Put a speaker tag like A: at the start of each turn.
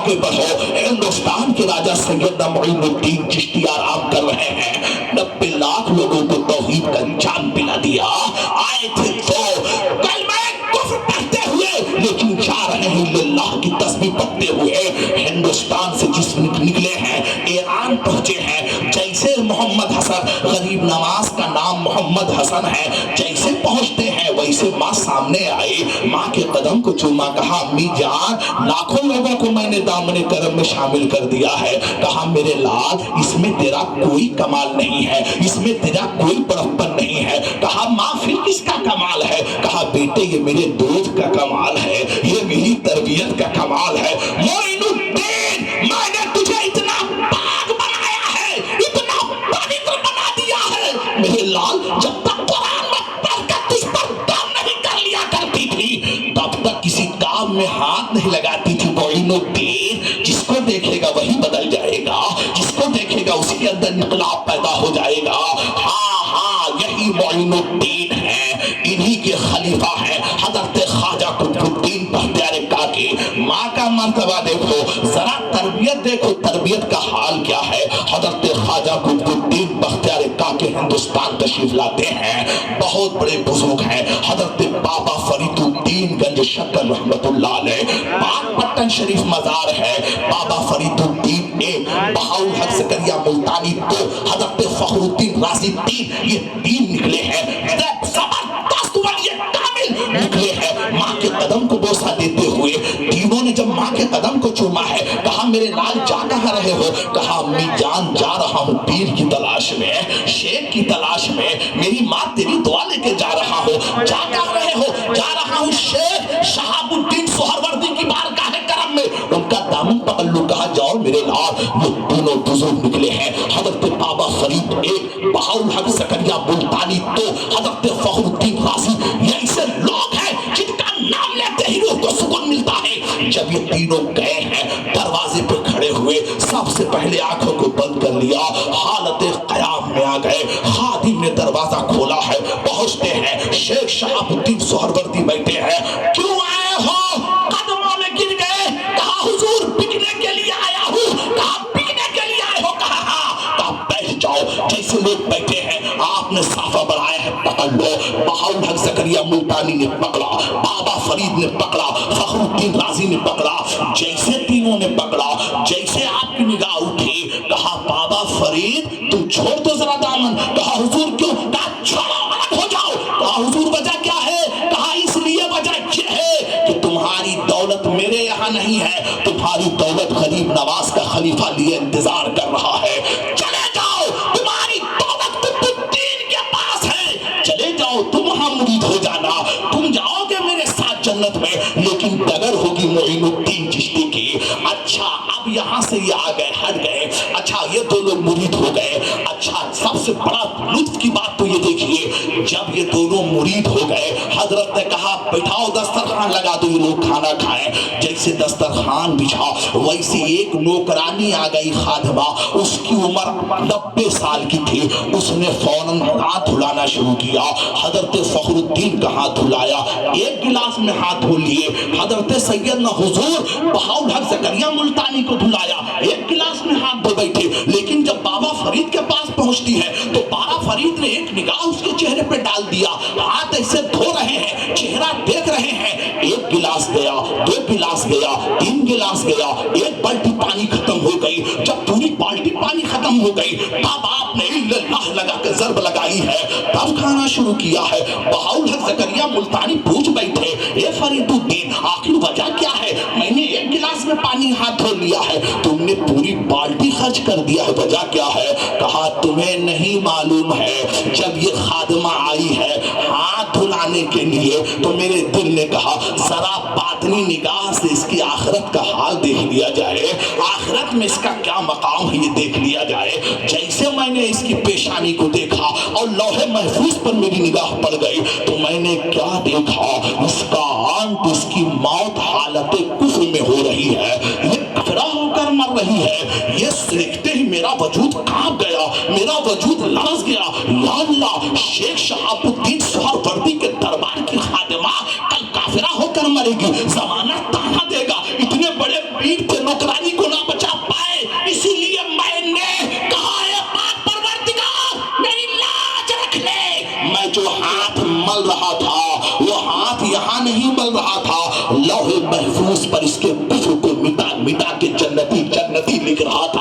A: آگے بڑھو. ہندوستان کے راجہ سیدنا معین الدین چشتی آرام کر رہے ہیں. 90 لاکھ لوگوں کو توحید کا جام پلا دیا. آئے تھے تو کلمہ کفر پڑھتے ہوئے لیکن جا رہے ہیں اللہ کی تسبیح پڑھتے ہوئے. ہندوستان سے جس نکلے ہیں ایران پہنچے ہیں. جیسے محمد حسن غریب نواز کا نام محمد حسن ہے, جیسے پہنچتے ہیں ویسے ماں سامنے آئی. ماں کے قدم کو چوما, کہا امی جان لاکھوں لوگوں کو میں نے دامن کرم میں شامل کر دیا ہے. کہا میرے لال اس میں تیرا کوئی کمال نہیں ہے, اس میں تیرا کوئی بڑپن نہیں ہے. کہا ماں پھر کس کا کمال ہے؟ کہا بیٹے یہ میرے دودھ کا کمال ہے, یہ میری تربیت کا کمال ہے. معین الدین میں نے تجھے اتنا پاک بنایا ہے, اتنا پوتر بنا دیا ہے میرے لال. جب تک قرآن میں پڑھ کر تجھ پر دم نہیں کر لیا کرتی تھی تب تک کسی کام میں ہاتھ نہیں لگاتی تھی. معین الدین جس کو دیکھے گا وہی بدل جائے گا, جس کو دیکھے گا اسی کے اندر انقلاب پیدا ہو جائے گا. ہاں یہی معین الدین ہے, انہی کے خلیفہ ہیں حضرت خواجہ قطب الدین بختیار کاکی. ماں کا مرتبہ دیکھو, ذرا تربیت دیکھو, تربیت کا حال کیا ہے. حضرت خواجہ قطب الدین بختیار کاکی ہندوستان تشریف لاتے ہیں. بہت بڑے بزرگ ہیں. حضرت بابا فرید الدین گنج شکر رحمت اللہ علیہ, پاک پٹن شریف مزار ہے. بابا فرید الدین ایک, بہاؤل حق زکریا ملتانی دو, حضرت فخر الدین رازی تین, یہ تین نکلے ہیں. زبردست ولی کامل نکلے ہیں. ماں کے قدم کو بوسہ دیتے ہوئے تینوں نے جب ماں کے قدم کو چوما ہے, کہا میرے لال جا کہاں رہے ہو؟ کہا امی جان جا رہا ہوں پیر کی تلاش میں, شیخ کی تلاش میں. میری ماں تیری دعا لے کے جا رہا ہوں. جا کہاں رہے ہو؟ جا رہا ہوں شیخ شہاب الدین سہروردی کی بارگاہ کرم میں, ان کا دامن پکڑ لو. کہا جاؤ میرے لال. یہ تینوں بزرگ نکلے ہیں. حضرت بابا فرید ایک, بہاؤل حق زکریا ملتانی دو, حضرت فخر الدین رازی, یہ ایسے لوگ ہیں جن کا نام لیتے ہی روح کو سکون ملتا ہے. جب یہ تینوں گئے ہیں دروازے پہ کھڑے ہوئے, سب سے پہلے آنکھوں کو بند کر لیا, حالت قیام میں آ گئے. خادم نے دروازہ کھولا ہے, پہنچتے ہیں. شیخ شہاب الدین سہروردی بیٹھے ہیں. کیوں آئے ہو؟ قدموں میں گر گئے. کہا حضور بکنے کے لیے آیا ہوں. کہا بکنے کے لیے آئے ہو؟ کہا ہاں. کہا بیٹھ جاؤ. جیسے لوگ بیٹھے ہیں آپ نے صافہ بڑھایا ہے, پکڑ لو. بہاؤل حق زکریا ملتانی نے پکڑا, بابا فرید نے پکڑا, فخر الدین رازی نے پکڑا. جیسے تینوں نے پکڑا, جیسے آپ کی نگاہ اٹھی, کہا بابا فرید تم چھوڑ دو ذرا دامن. کہا حضور کیوں؟ کہا چھوڑو الگ ہو جاؤ. کہا حضور وجہ کیا ہے؟ کہا اس لیے وجہ یہ ہے کہ تمہاری دولت میرے یہاں نہیں ہے, تمہاری دولت غریب نواز کا خلیفہ لیے انتظار کر رہا ہے. چلے جاؤ, تمہاری دولت قطب الدین کے پاس ہے. چلے جاؤ, تم وہاں مرید ہو جانا, تم جاؤ گے میرے ساتھ جنت میں, لیکن ڈگر ہوگی معین الدین چشتی کی. اچھا اب یہاں سے یہ آ گئے, ہٹ گئے. اچھا یہ دو لوگ مرید ہو گئے. اچھا سب سے بڑا لطف کی بات تو یہ دیکھیے, جب یہ دونوں مرید ہو گئے, حضرت نے کہا بیٹھاؤ دسترخوان لگا دو, یہ لوگ کھانا کھائیں. جیسے دسترخوان بچھا ویسے ایک نوکرانی آ گئی خادمہ, اس کی عمر 90 سال کی تھی. اس نے فوراً ہاتھ دھلانا شروع کیا. حضرت فخر الدین کا ہاتھ دھلایا, ایک گلاس میں ہاتھ دھو لیے. حضرت سیدنا حضور بہاؤل حق زکریا ملتانی کو دھلایا, ایک گلاس میں ہاتھ دھو بیٹھے. لیکن جب بابا فرید کے پاس پہنچتی ہے تو بابا فرید نے ایک نگاہ اس کے چہرے پہ ڈال دیا. ہاتھ ایسے دھو رہے ہیں, چہرہ دیکھ رہے ہیں. ایک گلاس گیا, دو گلاس گیا, تین گلاس گیا, ایک بالٹی پانی ختم ہو گئی. جب پوری بالٹی پانی ختم ہو گئی تب آپ نے اللہ لگا کے ضرب لگائی ہے, تب کھانا شروع کیا ہے. بہاؤل حق زکریا ملتانی پوچھ بیٹھے, اے فرید الدین آخر وجہ کیا ہے؟ میں نے ایک گلاس میں پانی ہاتھ دھو لیا ہے, تم نے پوری بالٹی خرچ کر دیا ہے, وجہ کیا ہے؟ کہا تمہیں نہیں معلوم ہے, جب یہ خادمہ آئی ہے ہاتھ دھلانے کے لیے تو میرے دل نے کہا ذرا باطنی نگاہ سے اس کی آخرت کا حال دیکھ لیا جائے, آخرت میں اس کا کیا مقام ہے یہ دیکھ لیا جائے. جیسے میں نے اس کی پیشانی کو دیکھا اور لوح محفوظ پر میری نگاہ پڑ گئی تو میں نے کیا دیکھا, اس کا آنت, اس کی موت حالت کفر میں ہو رہی ہے, یہ کفرہ ہو کر مر رہی ہے. یہ دیکھتے ہی میرا وجود کانپ گیا, میرا وجود لرز گیا. یا اللہ, شیخ شہاب الدین سہروردی کے دربار کی خادمہ کل کافرہ ہو کر مرے گی, زمانہ تانا دے گا. اتنے بڑے پیر تھے, نوکرانی جو ہاتھ مل رہا تھا وہ ہاتھ یہاں نہیں مل رہا تھا، لوح محفوظ پر اس کے کفر کو مٹا مٹا کے جنتی جنتی لکھ رہا تھا۔